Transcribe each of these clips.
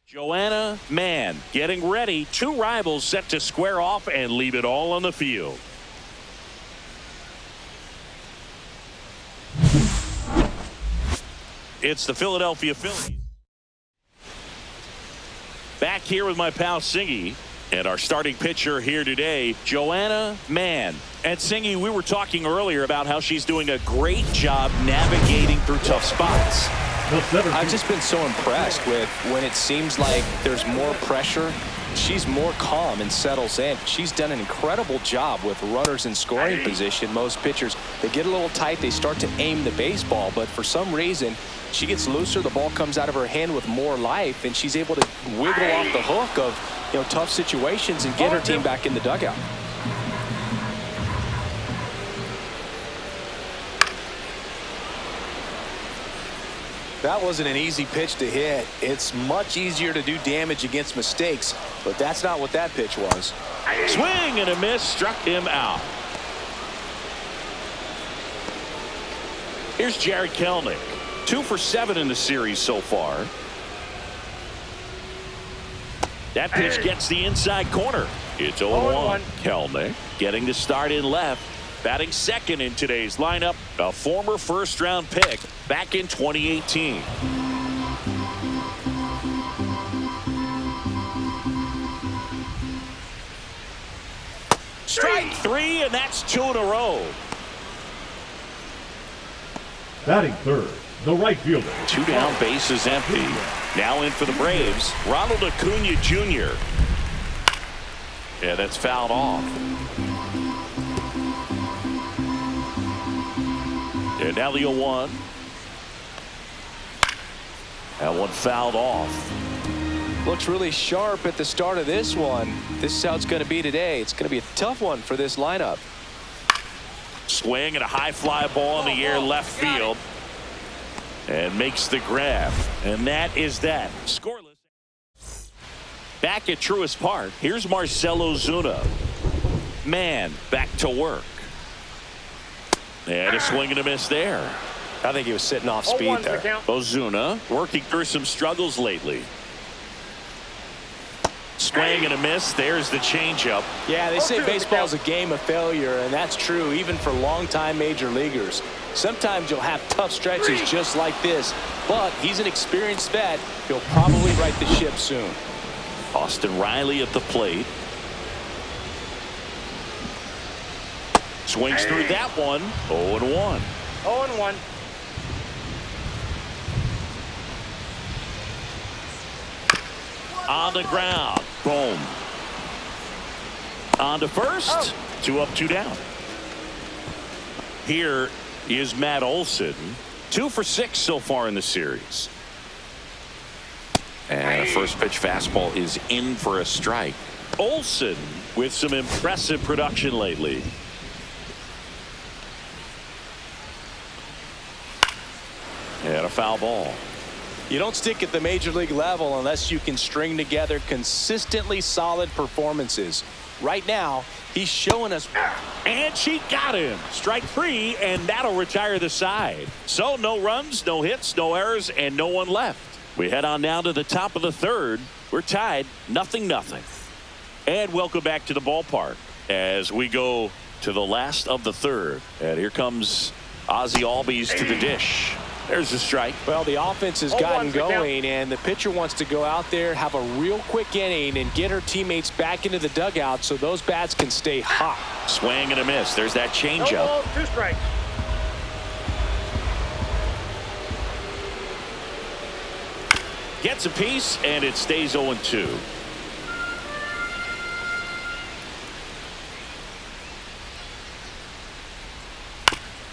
Joanna, Mann getting ready. Two rivals set to square off and leave it all on the field. It's the Philadelphia Phillies. Back here with my pal Singy and our starting pitcher here today, Joanna, Mann. And Singy, we were talking earlier about how she's doing a great job navigating through tough spots. I've just been so impressed with when it seems like there's more pressure, she's more calm and settles in. She's done an incredible job with runners in scoring position. Most pitchers, they get a little tight, they start to aim the baseball, but for some reason she gets looser, the ball comes out of her hand with more life, and she's able to wiggle off the hook of tough situations and get her team back in the dugout. That wasn't an easy pitch to hit. It's much easier to do damage against mistakes, but that's not what that pitch was. Swing and a miss, struck him out. Here's Jared Kelenic, 2 for 7 in the series so far. That pitch gets the inside corner. It's 0-1. Kelenic getting the start in left. Batting second in today's lineup, a former first-round pick back in 2018. Strike 3, and that's 2 in a row. Batting third, the right fielder. 2 down, bases empty. Now in for the Braves, Ronald Acuna Jr. Yeah, that's fouled off. And now the 0-1. That one fouled off. Looks really sharp at the start of this one. This is how it's going to be today. It's going to be a tough one for this lineup. Swing and a high fly ball in the air left field. And makes the grab. And that is that. Scoreless. Back at Truist Park, here's Marcell Ozuna. Mann back to work. And a swing and a miss there. I think he was sitting off speed there. Ozuna working through some struggles lately. Swing and a miss. There's the changeup. Yeah, they say baseball is a game of failure, and that's true even for longtime major leaguers. Sometimes you'll have tough stretches just like this, but he's an experienced vet. He'll probably right the ship soon. Austin Riley at the plate. Swings through that one. 0-1. 0-1. On the ground. Boom. On to first. 2 up, 2 down. Here is Matt Olson. 2 for 6 so far in the series. And a first pitch fastball is in for a strike. Olson with some impressive production lately. And a foul ball. You don't stick at the major league level unless you can string together consistently solid performances. Right now, he's showing us. And she got him. Strike 3, and that'll retire the side. So no runs, no hits, no errors, and no one left. We head on down to the top of the third. We're tied 0-0. And welcome back to the ballpark as we go to the last of the third. And here comes Ozzie Albies to the dish. There's a strike. Well, the offense has gotten going, and the pitcher wants to go out there, have a real quick inning, and get her teammates back into the dugout so those bats can stay hot. Swing and a miss. There's that changeup. 2 strikes. Gets a piece, and it stays 0-2.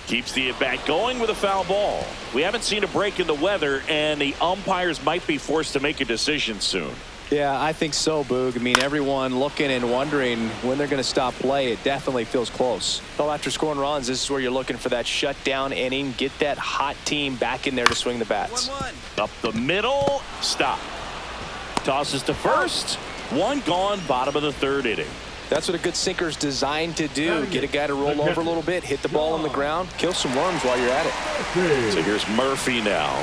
Keeps the at-bat going with a foul ball. We haven't seen a break in the weather, and the umpires might be forced to make a decision soon. Yeah, I think so, Boog. I mean, everyone looking and wondering when they're going to stop play. It definitely feels close. So after scoring runs, this is where you're looking for that shutdown inning. Get that hot team back in there to swing the bats. 1-1. Up the middle. Stop. Tosses to first. 1 gone. Bottom of the third inning. That's what a good sinker's designed to do. Get a guy to roll over a little bit, hit the ball on the ground, kill some worms while you're at it. So here's Murphy now.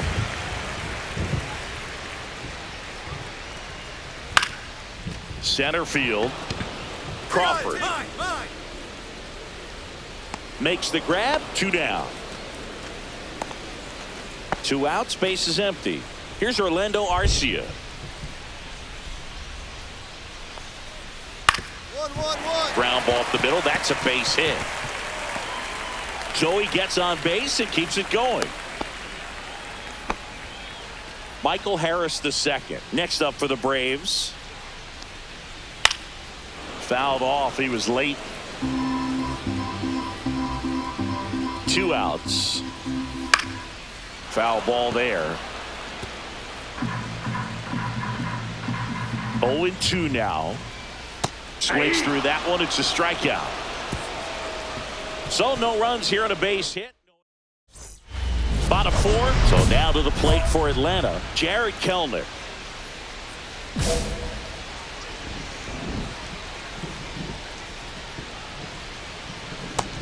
Center field. Crawford makes the grab. 2 down. 2 outs. Base is empty. Here's Orlando Arcia. 1-1-1. Ground ball up the middle. That's a base hit. Joey gets on base and keeps it going. Michael Harris the second. Next up for the Braves. Fouled off. He was late. 2 outs. Foul ball there. 0-2 now. Swings through that one. It's a strikeout. So no runs here on a base hit. Bottom 4. So now to the plate for Atlanta. Jared Kelenic.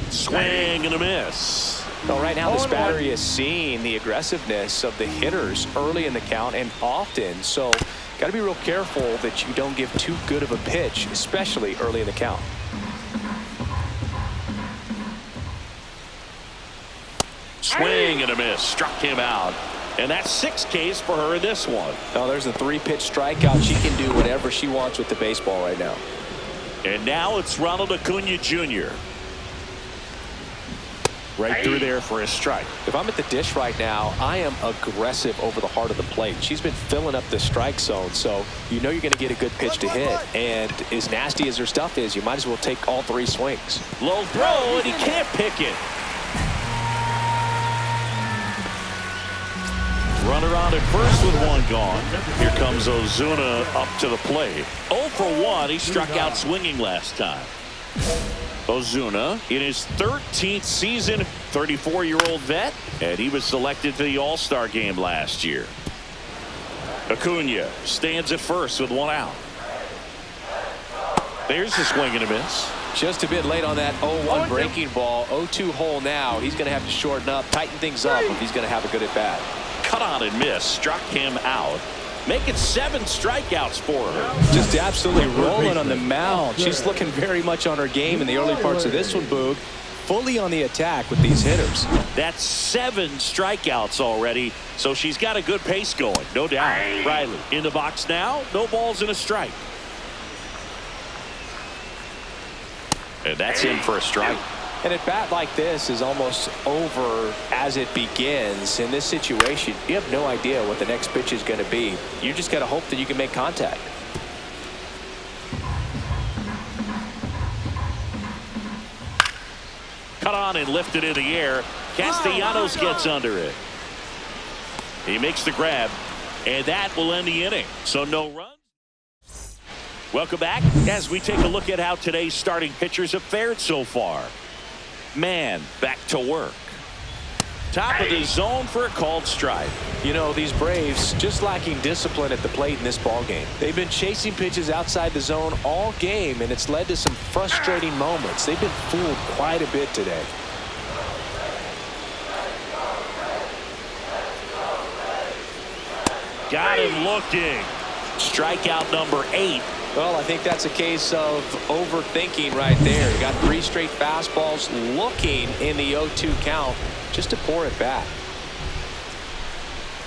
Swing and a miss. Well, right now this battery is seeing the aggressiveness of the hitters early in the count and often. So got to be real careful that you don't give too good of a pitch, especially early in the count. Swing and a miss. Struck him out. And that's 6 Ks for her in this one. Oh, there's a 3-pitch strikeout. She can do whatever she wants with the baseball right now. And now it's Ronald Acuna Jr. Right through there for a strike. If I'm at the dish right now, I am aggressive over the heart of the plate. She's been filling up the strike zone, so you know you're going to get a good pitch to hit. And as nasty as her stuff is, you might as well take all 3 swings. Low throw, and he can't pick it. Runner on at first with 1 gone. Here comes Ozuna up to the plate. 0 for 1. He struck out swinging last time. Ozuna in his 13th season, 34-year-old vet, and he was selected to the All-Star game last year. Acuna stands at first with 1 out. There's the swing and a miss. Just a bit late on that 0-1 breaking ball. 0-2 hole now. He's going to have to shorten up, tighten things up if he's going to have a good at bat. Cut on and miss. Struck him out. Make it 7 strikeouts for her. Just absolutely rolling on the mound. She's looking very much on her game in the early parts of this one, Boog. Fully on the attack with these hitters. That's 7 strikeouts already, so she's got a good pace going, no doubt. Riley in the box now. No balls and a strike. And that's in for a strike. An at bat like this is almost over as it begins. In this situation, you have no idea what the next pitch is going to be. You just got to hope that you can make contact. Cut on and lifted in the air. Castellanos gets under it. He makes the grab, and that will end the inning. So no runs. Welcome back as we take a look at how today's starting pitchers have fared so far. Mann back to work. Top of the zone for a called strike. You know, these Braves just lacking discipline at the plate in this ball game. They've been chasing pitches outside the zone all game, and it's led to some frustrating moments. They've been fooled quite a bit today. Got him looking. Strikeout number 8. Well, I think that's a case of overthinking right there. You got 3 straight fastballs looking in the 0-2 count just to pour it back.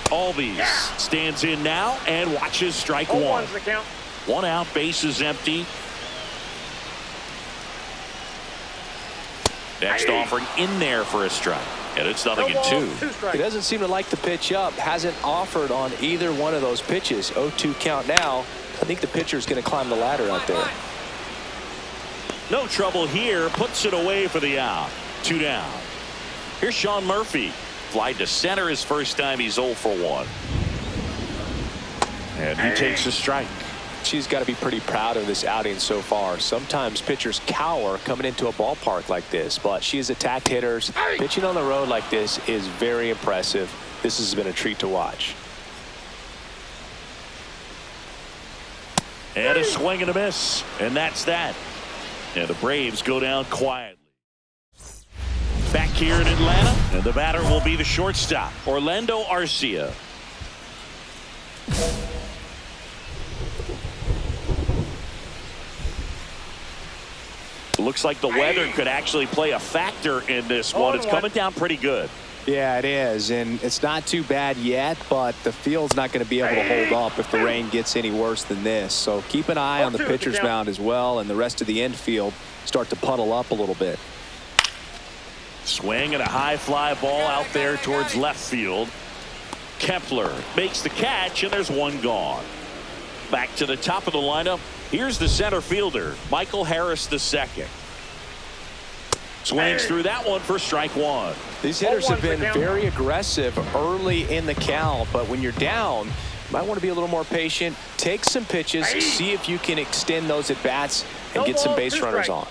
Albies stands in now and watches strike 1. 1 out, base is empty. Next offering in there for a strike. And it's 0-2. He doesn't seem to like the pitch up. Hasn't offered on either one of those pitches. 0-2 count now. I think the pitcher's going to climb the ladder out there. No trouble here. Puts it away for the out. 2 down. Here's Sean Murphy. Fly to center his first time. He's 0 for 1. And he takes a strike. She's got to be pretty proud of this outing so far. Sometimes pitchers cower coming into a ballpark like this, but she has attacked hitters. Pitching on the road like this is very impressive. This has been a treat to watch. And a swing and a miss. And that's that. And the Braves go down quietly. Back here in Atlanta, and the batter will be the shortstop, Orlando Arcia. Looks like the weather could actually play a factor in this one. It's coming down pretty good. Yeah, it is, and it's not too bad yet, but the field's not going to be able to hold up if the rain gets any worse than this. So keep an eye on the pitcher's mound as well, and the rest of the infield start to puddle up a little bit. Swing and a high fly ball out there towards left field. Kepler makes the catch, and there's one gone. Back to the top of the lineup. Here's the center fielder, Michael Harris II. Swings through that one for strike one. These hitters have been very aggressive early in the count, but when you're down, you might want to be a little more patient. Take some pitches, see if you can extend those at bats and get some base runners on.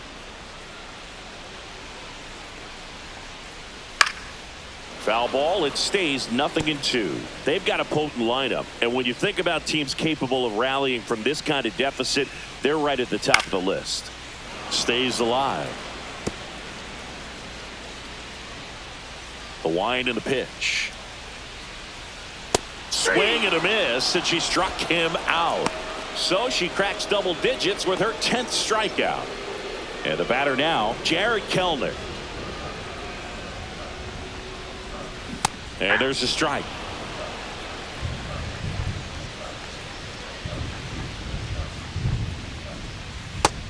Foul ball. It stays 0-2. They've got a potent lineup, and when you think about teams capable of rallying from this kind of deficit, they're right at the top of the list. Stays alive. The wind and the pitch. Swing and a miss, and she struck him out. So she cracks double digits with her 10th strikeout. And the batter now, Jared Kellner. And there's a strike.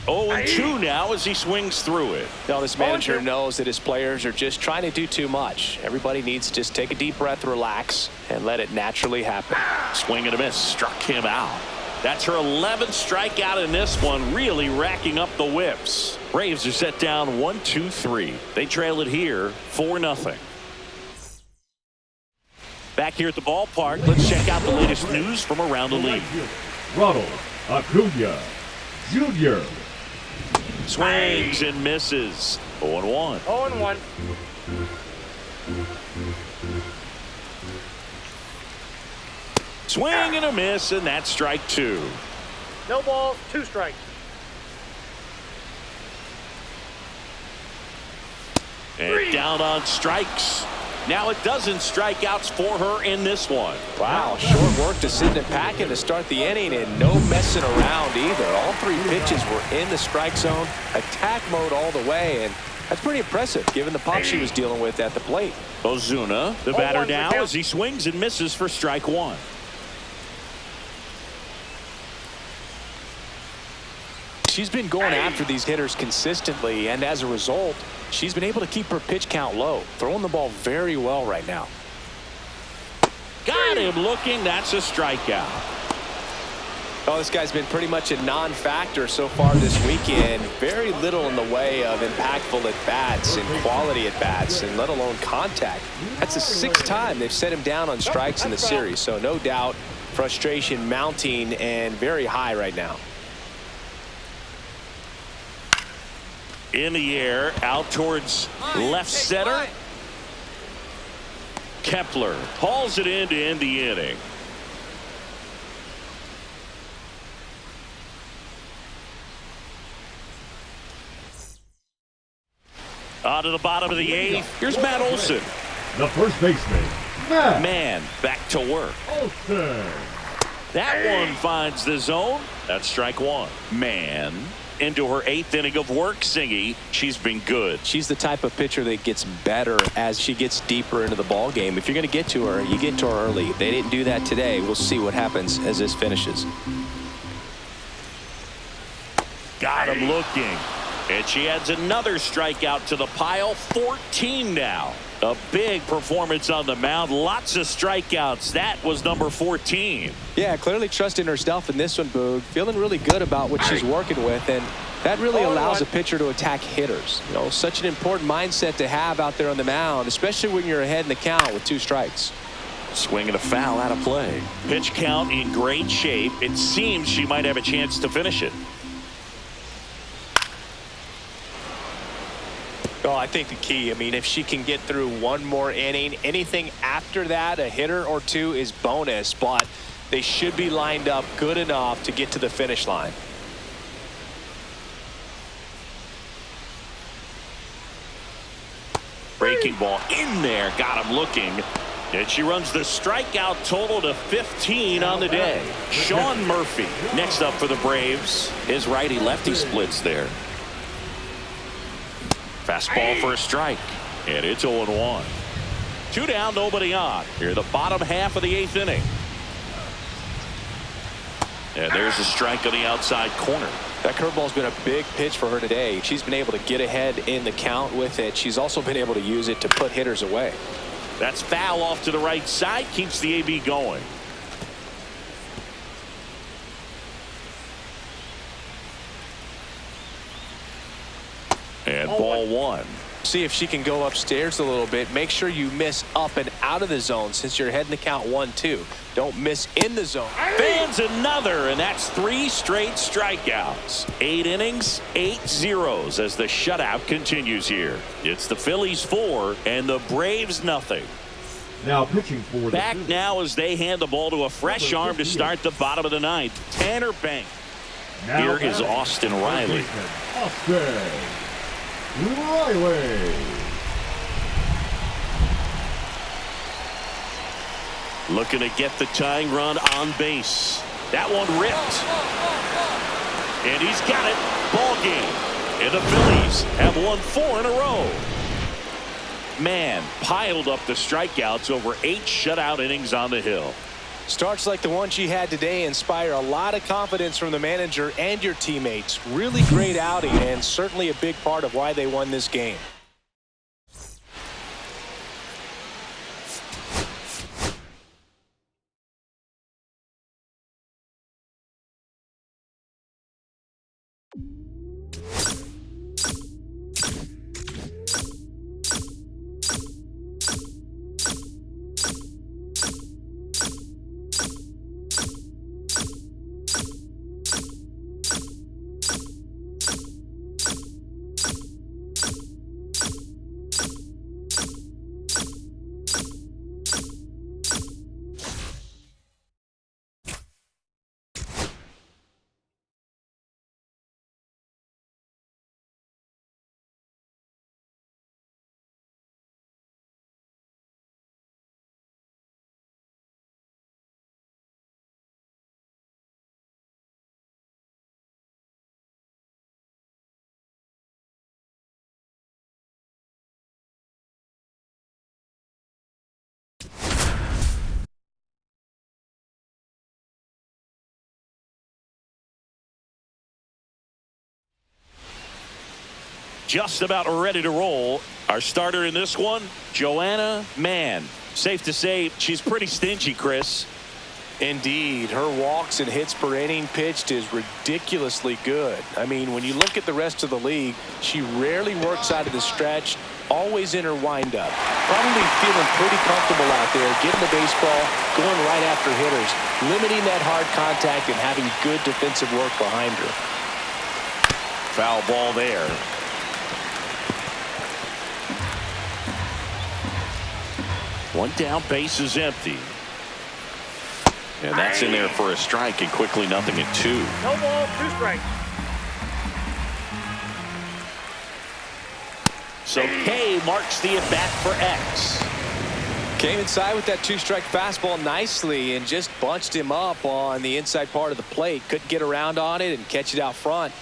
0-2 now as he swings through it. Now this manager knows that his players are just trying to do too much. Everybody needs to just take a deep breath, relax, and let it naturally happen. Swing and a miss, struck him out. That's her 11th strikeout in this one, really racking up the whips. Braves are set down 1-2-3. They trail it here 4-0. Back here at the ballpark, let's check out the latest news from around the league. Ronald Acuna Jr. Swings and misses. 0-1. 0-1. Swing and a miss, and that's strike two. No balls, 2 strikes. And down on strikes. Now a dozen strikeouts for her in this one. Wow, short work to Sidney Packett to start the inning, and no messing around either. All 3 pitches were in the strike zone, attack mode all the way, and that's pretty impressive given the pop she was dealing with at the plate. Ozuna, the batter now, as he swings and misses for strike one. She's been going after these hitters consistently, and as a result, she's been able to keep her pitch count low, throwing the ball very well right now. Got him looking. That's a strikeout. Oh, this guy's been pretty much a non-factor so far this weekend. Very little in the way of impactful at-bats and quality at-bats, and let alone contact. That's the 6th time they've set him down on strikes in the series, so no doubt frustration mounting and very high right now. In the air, out towards left center. Kepler hauls it in to end the inning. On to the bottom of the 8th. Here's Matt Olson. The first baseman, Mann. Mann back to work. Olson. That one finds the zone. That's strike one. Mann into her 8th inning of work. Singy, she's been good. She's the type of pitcher that gets better as she gets deeper into the ball game. If you're going to get to her, you get to her early. They didn't do that today. We'll see what happens as this finishes. Got him looking. And she adds another strikeout to the pile. 14 now. A big performance on the mound. Lots of strikeouts. That was number 14. Yeah, clearly trusting herself in this one, Boog. Feeling really good about what she's working with, and that really allows a pitcher to attack hitters. You know, such an important mindset to have out there on the mound, especially when you're ahead in the count with 2 strikes. Swing and a foul out of play. Pitch count in great shape. It seems she might have a chance to finish it. Oh, I think the key, I mean, if she can get through one more inning, anything after that, a hitter or 2 is bonus, but they should be lined up good enough to get to the finish line. Breaking ball in there. Got him looking. And she runs the strikeout total to 15 on the day. Sean Murphy next up for the Braves. His righty-lefty splits there. Fastball for a strike. And it's 0-1. 2 down, nobody on. Here, the bottom half of the 8th inning. And there's a strike on the outside corner. That curveball's been a big pitch for her today. She's been able to get ahead in the count with it. She's also been able to use it to put hitters away. That's foul off to the right side. Keeps the AB going. And ball 1. See if she can go upstairs a little bit. Make sure you miss up and out of the zone since you're heading the count 1-2. Don't miss in the zone. Fans another, and that's 3 straight strikeouts. 8 innings, 8 zeros as the shutout continues here. It's the Phillies 4 and the Braves nothing. Now pitching for the Back Phillies. now as they hand the ball to a fresh arm to start the bottom of the 9th. Tanner Bank. Now Here is batting, Austin Riley. Austin Riley. Looking to get the tying run on base. That one ripped. And he's got it. Ball game. And the Phillies have won 4 in a row. Mann piled up the strikeouts over 8 shutout innings on the hill. Starts like the one she had today inspire a lot of confidence from the manager and your teammates. Really great outing and certainly a big part of why they won this game. Just about ready to roll. Our starter in this one, Joanna Mann. Safe to say she's pretty stingy, Chris. Indeed, her walks and hits per inning pitched is ridiculously good. I mean, when you look at the rest of the league, she rarely works out of the stretch, always in her windup. Probably feeling pretty comfortable out there, getting the baseball, going right after hitters, limiting that hard contact and having good defensive work behind her. Foul ball there. One down, base is empty. And that's in there for a strike, and quickly nothing at 2. No ball, 2 strikes. So K marks the at-bat for X. Came inside with that 2-strike fastball nicely and just bunched him up on the inside part of the plate. Couldn't get around on it and catch it out front.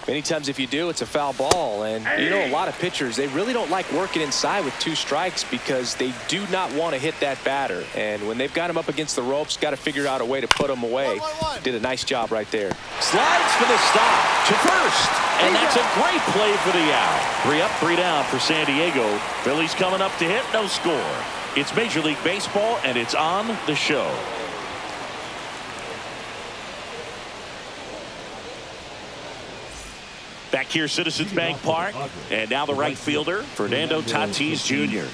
Many times if you do, it's a foul ball. And you know, a lot of pitchers, they really don't like working inside with 2 strikes because they do not want to hit that batter. And when they've got him up against the ropes, got to figure out a way to put him away. Did a nice job right there. Slides for the stop to first. And that's a great play for the out. 3 up, 3 down for San Diego. Phillies coming up to hit, no score. It's Major League Baseball, and it's on the show. Back here, Citizens Bank Park, and now the right fielder, Fernando Tatis Jr.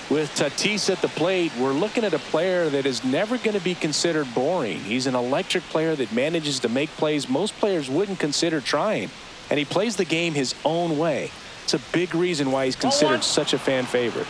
With Tatis at the plate, we're looking at a player that is never going to be considered boring. He's an electric player that manages to make plays most players wouldn't consider trying, and he plays the game his own way. It's a big reason why he's considered such a fan favorite.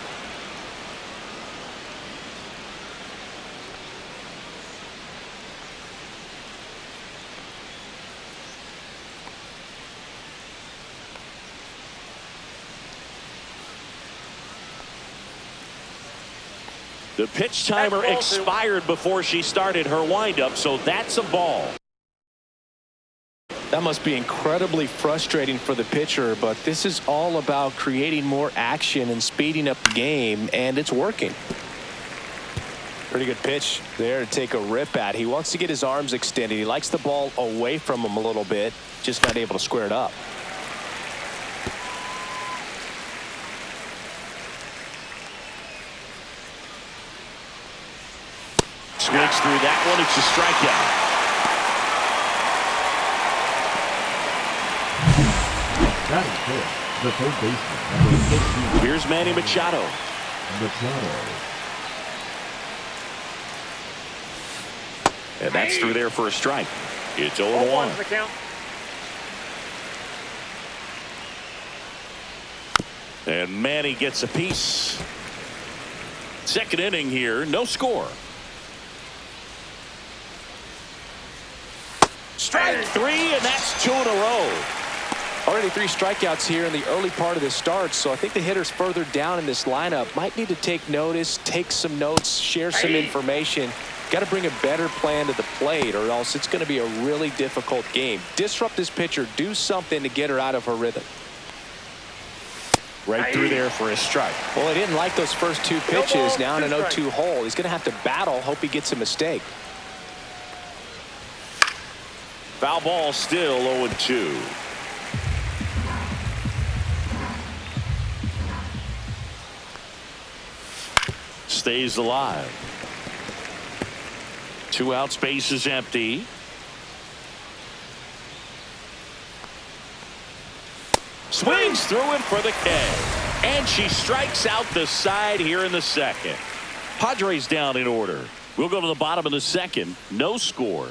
The pitch timer expired before she started her windup, so that's a ball. That must be incredibly frustrating for the pitcher, but this is all about creating more action and speeding up the game, and it's working. Pretty good pitch there to take a rip at. He wants to get his arms extended. He likes the ball away from him a little bit, just not able to square it up. Swings through that one. It's a strikeout. That is good. The third baseman, number 15. Here's Manny Machado. And that's through there for a strike. It's 0-1. The count. And Manny gets a piece. Second inning here, no score. Strike three, and that's 2 in a row. Already 3 strikeouts here in the early part of this start, so I think the hitters further down in this lineup might need to take notice, take some notes, share some information. Got to bring a better plan to the plate, or else it's going to be a really difficult game. Disrupt this pitcher, do something to get her out of her rhythm. Right through there for a strike. Well, he didn't like those first 2 pitches. Now in an 0-2 hole, he's going to have to battle, hope he gets a mistake. Foul ball, still 0-2. Stays alive. 2 outs, base is empty. Swings through it for the K. And she strikes out the side here in the second. Padres down in order. We'll go to the bottom of the second. No score.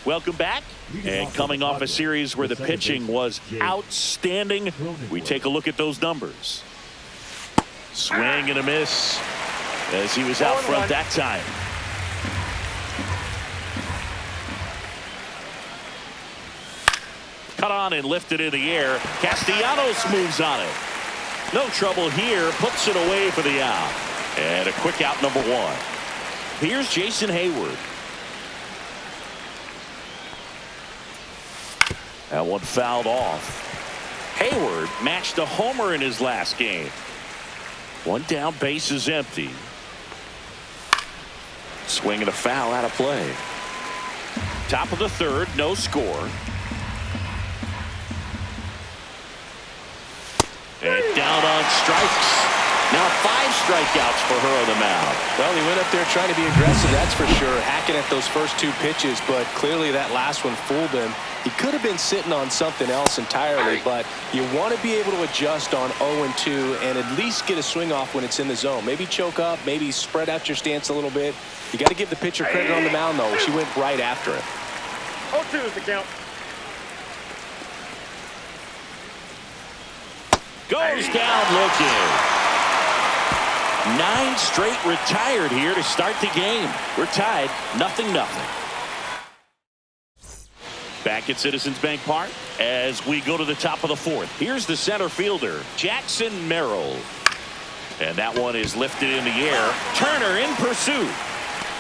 Welcome back. And coming off a series where the pitching was outstanding, we take a look at those numbers. Swing and a miss as he was out front that time. Cut on and lifted in the air. Castellanos moves on it. No trouble here. Puts it away for the out. And a quick out, number 1. Here's Jason Hayward. That one fouled off. Hayward matched a homer in his last game. 1 down, base is empty. Swing and a foul out of play. Top of the third, no score. And down on strikes. Now 5 strikeouts for her on the mound. Well, he went up there trying to be aggressive, that's for sure, hacking at those first 2 pitches, but clearly that last one fooled him. He could have been sitting on something else entirely, but you want to be able to adjust on 0-2 and at least get a swing off when it's in the zone. Maybe choke up, maybe spread out your stance a little bit. You got to give the pitcher credit on the mound, though. She went right after it. 0-2 is the count. Goes down looking. 9 straight retired here to start the game. We're tied 0-0. Back at Citizens Bank Park as we go to the top of the 4th. Here's the center fielder, Jackson Merrill. And that one is lifted in the air. Turner in pursuit.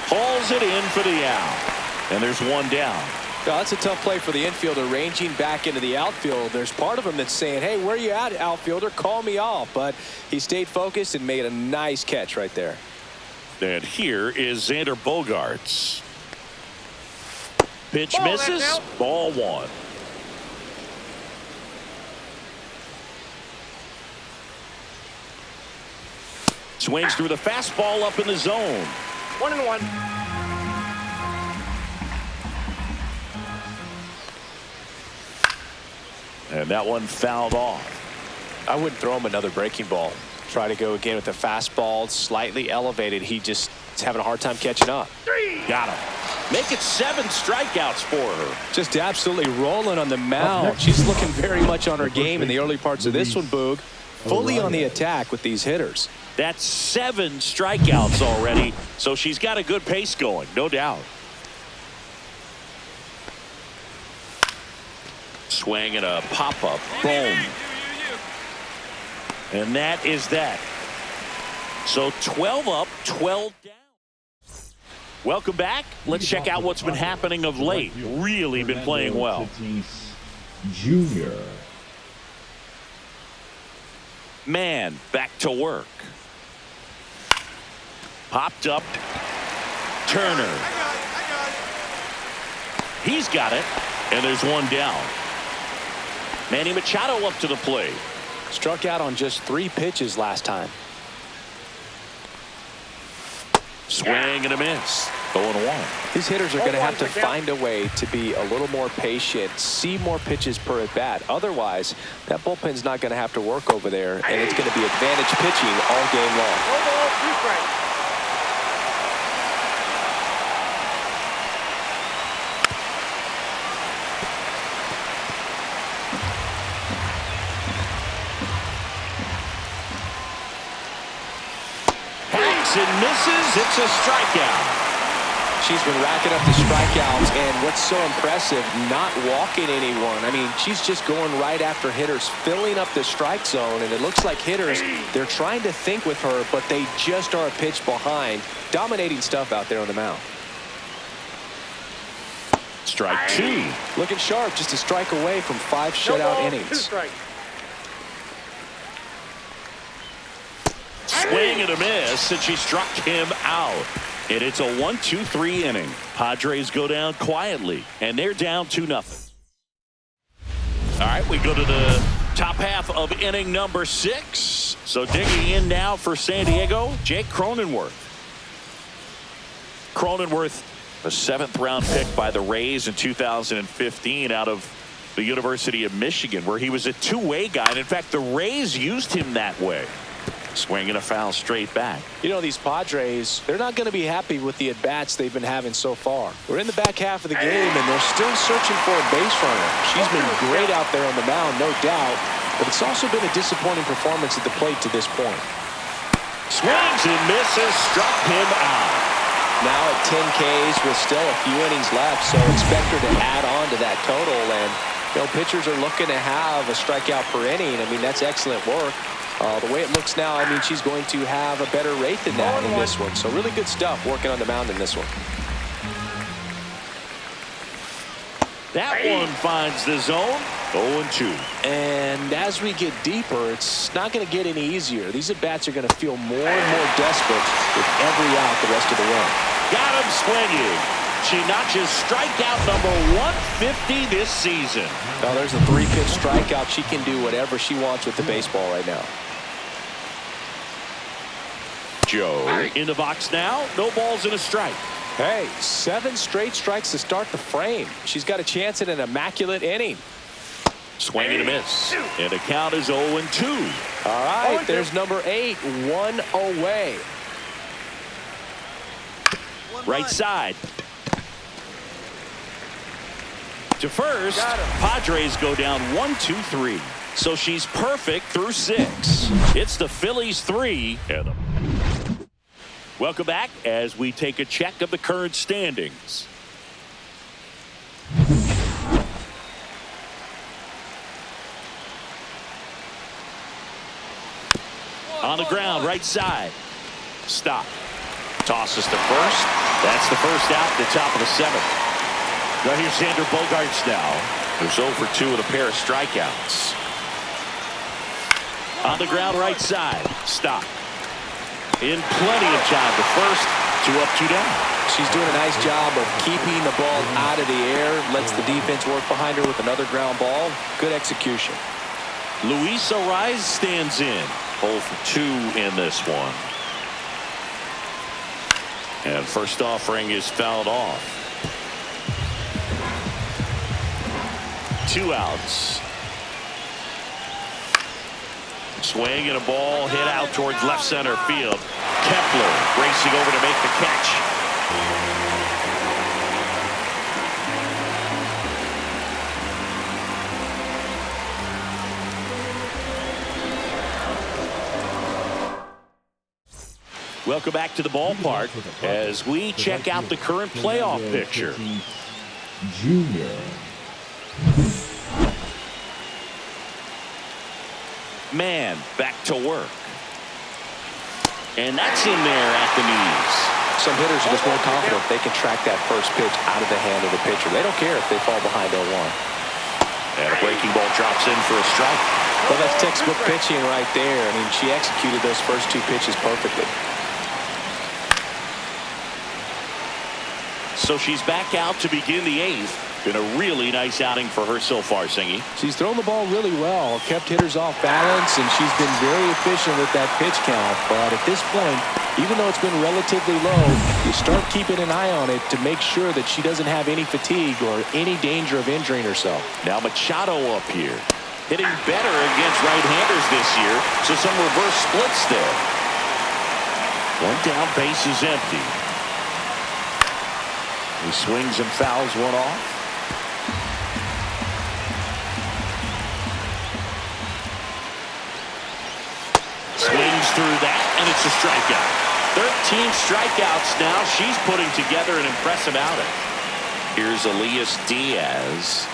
Hauls it in for the out. And there's 1 down. Well, that's a tough play for the infielder, ranging back into the outfield. There's part of him that's saying, hey, where you at, outfielder? Call me off. But he stayed focused and made a nice catch right there. And here is Xander Bogaerts. Pitch misses. Ball 1. Swings through the fastball up in the zone. 1-1. And that one fouled off. I wouldn't throw him another breaking ball. Try to go again with the fastball, slightly elevated. He just is having a hard time catching up. Got him. Make it 7 strikeouts for her. Just absolutely rolling on the mound. She's looking very much on her game in the early parts of this one, Boog. Fully on the attack with these hitters. That's 7 strikeouts already, so she's got a good pace going, no doubt. Swing and a pop-up. Boom. And that is that. So 12 up, 12 down. Welcome back. Let's check out what's been happening of late. Really been playing well. Junior. Mann back to work. Popped up. Turner. He's got it. And there's one down. Manny Machado up to the plate. Struck out on just 3 pitches last time. Swing and a miss. 0-1. These hitters are going to have to find a way to be a little more patient, see more pitches per at bat. Otherwise, that bullpen's not going to have to work over there, and it's going to be advantage pitching all game long. No ball, 2 strikes. And misses. It's a strikeout. She's been racking up the strikeouts, and what's so impressive, not walking anyone. I mean, she's just going right after hitters, filling up the strike zone, and it looks like hitters, they're trying to think with her, but they just are a pitch behind. Dominating stuff out there on the mound. Strike 2. Looking sharp, just a strike away from 5 shutout innings. 2 strikes. Swing and a miss, and she struck him out. And it's a 1-2-3 inning. Padres go down quietly, and they're down 2-0. All right, we go to the top half of inning number 6. So digging in now for San Diego, Jake Cronenworth. Cronenworth, a 7th-round pick by the Rays in 2015 out of the University of Michigan, where he was a two-way guy. And in fact, the Rays used him that way. Swinging a foul straight back. You know, these Padres, they're not going to be happy with the at-bats they've been having so far. We're in the back half of the game, and they're still searching for a base runner. She's been great out there on the mound, no doubt, but it's also been a disappointing performance at the plate to this point. Swings and misses, struck him out. Now at 10 Ks with still a few innings left, so expect her to add on to that total. And, you know, pitchers are looking to have a strikeout per inning. I mean, that's excellent work. The way it looks now, I mean, she's going to have a better rate than that in this one. So really good stuff working on the mound in this one. That one finds the zone. 0-2. And as we get deeper, it's not going to get any easier. These at-bats are going to feel more and more desperate with every out the rest of the run. Got him swinging. She notches strikeout number 150 this season. Now there's a 3-pitch strikeout. She can do whatever she wants with the baseball right now. Joe in the box now. No balls and a strike. Hey, 7 straight strikes to start the frame. She's got a chance at an immaculate inning. Swing and a miss. And the count is 0-2. All right, there's number 8, 1 away. Right side. To first, Padres go down 1-2-3. So she's perfect through 6. It's the Phillies 3. Welcome back as we take a check of the current standings. On the ground, right side. Stop. Tosses to first. That's the first out at the top of the 7th. Now here's Xander Bogaerts now, who's 0 for 2 with a pair of strikeouts. On the ground, right side. Stop. In plenty of time to first. 2 up, 2 down. She's doing a nice job of keeping the ball out of the air. Lets the defense work behind her with another ground ball. Good execution. Luis Ariz stands in. 0 for 2 in this one. And first offering is fouled off. 2 outs. Swing and a ball hit out towards left center field. Kepler racing over to make the catch. Welcome back to the ballpark as we check out the current playoff picture. Junior. Mann back to work. And that's in there at the knees. some hitters are just more confident if they can track that first pitch out of the hand of the pitcher. They don't care if they fall behind 0-1. And a breaking ball drops in for a strike. Well, that's textbook pitching right there. I mean, she executed those first 2 pitches perfectly. So she's back out to begin the 8th. Been a really nice outing for her so far, Singy. She's thrown the ball really well, kept hitters off balance, and she's been very efficient with that pitch count. But at this point, even though it's been relatively low, you start keeping an eye on it to make sure that she doesn't have any fatigue or any danger of injuring herself. Now Machado up here. Hitting better against right-handers this year, so some reverse splits there. One down, base is empty. He swings and fouls one off. Swings through that, and it's a strikeout. 13 strikeouts now. She's putting together an impressive outing. Here's Elias Diaz.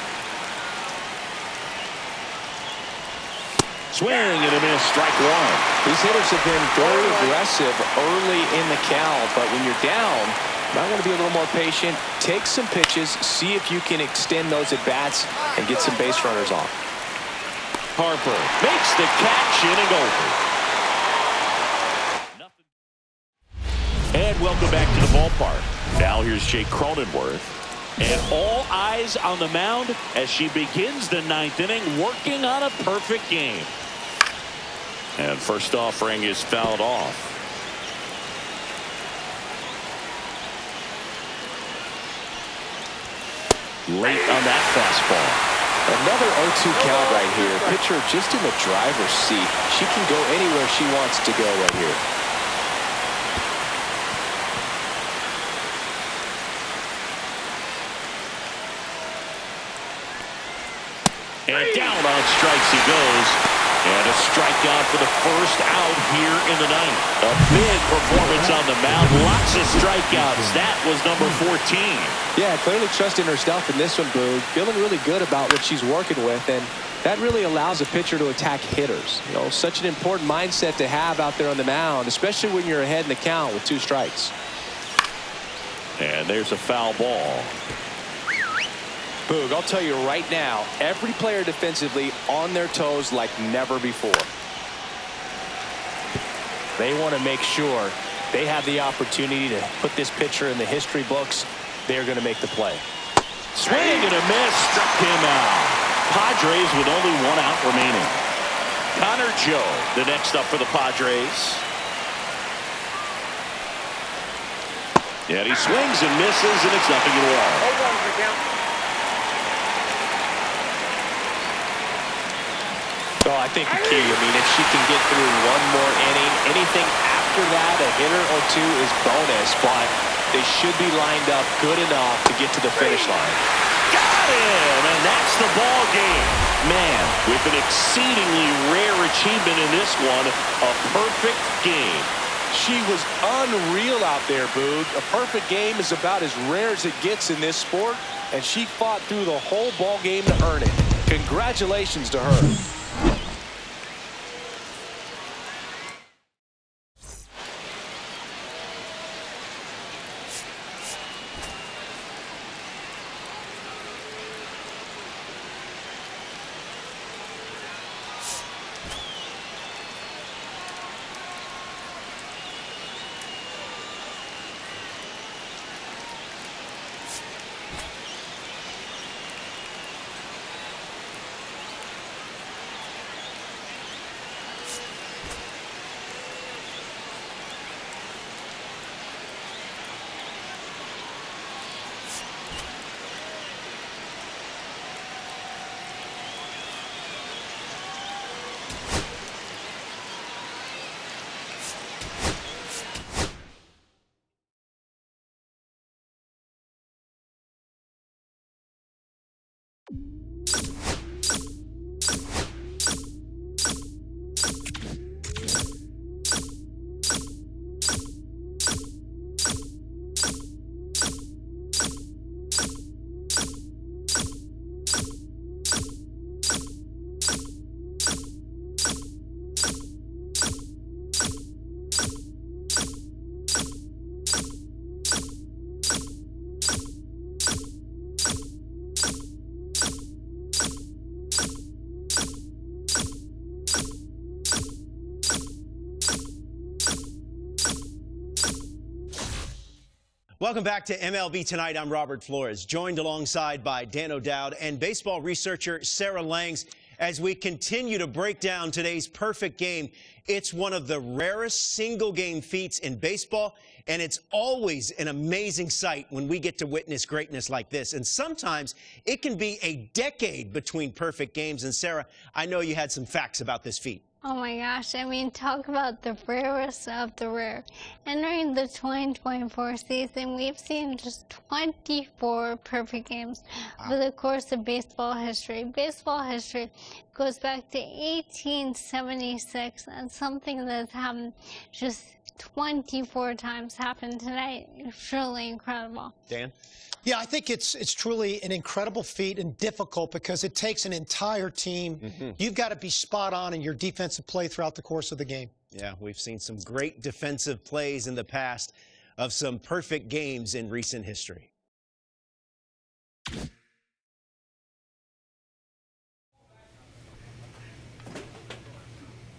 Swing and a miss, strike 1. These hitters have been very aggressive early in the count, but when you're down, you might want to be a little more patient. Take some pitches, see if you can extend those at-bats and get some base runners on. Harper makes the catch, inning over. And welcome back to the ballpark. Now here's Jake Cronenworth. And all eyes on the mound as she begins the 9th inning, working on a perfect game. And first offering is fouled off. Late on that fastball. Another 0-2 count right here. Pitcher just in the driver's seat. She can go anywhere she wants to go right here. And down on strikes he goes. And a strikeout for the first out here in the 9th. A big performance on the mound. Lots of strikeouts. That was number 14. Yeah, clearly trusting herself in this one, Boog. Feeling really good about what she's working with, and that really allows a pitcher to attack hitters. You know, such an important mindset to have out there on the mound, especially when you're ahead in the count with 2 strikes. And there's a foul ball. Boog, I'll tell you right now, every player defensively on their toes like never before. They want to make sure they have the opportunity to put this pitcher in the history books. They're going to make the play. Swing and a miss, struck him out. Padres with only 1 out remaining. Connor Joe, the next up for the Padres. And he swings and misses, and it's nothing at all. Hold on for the count. Well, I think the key, I mean, if she can get through 1 more inning, anything after that, a hitter or 2 is bonus, but they should be lined up good enough to get to the finish line. Got him, and that's the ball game. Man, with an exceedingly rare achievement in this one, a perfect game. She was unreal out there, Boog. A perfect game is about as rare as it gets in this sport, and she fought through the whole ball game to earn it. Congratulations to her. Welcome back to MLB Tonight. I'm Robert Flores, joined alongside by Dan O'Dowd and baseball researcher Sarah Langs as we continue to break down today's perfect game. It's one of the rarest single-game feats in baseball, and it's always an amazing sight when we get to witness greatness like this. And sometimes it can be a decade between perfect games. And Sarah, I know you had some facts about this feat. Oh my gosh, I mean, talk about the rarest of the rare. Entering the 2024 season, we've seen just 24 perfect games over the course of baseball history. Baseball history goes back to 1876, and something that's happened just 24 times happened tonight. Truly incredible. Dan? Yeah, I think it's truly an incredible feat and difficult because it takes an entire team. You've got to be spot on in your defensive play throughout the course of the game. Yeah, we've seen some great defensive plays in the past of some perfect games in recent history.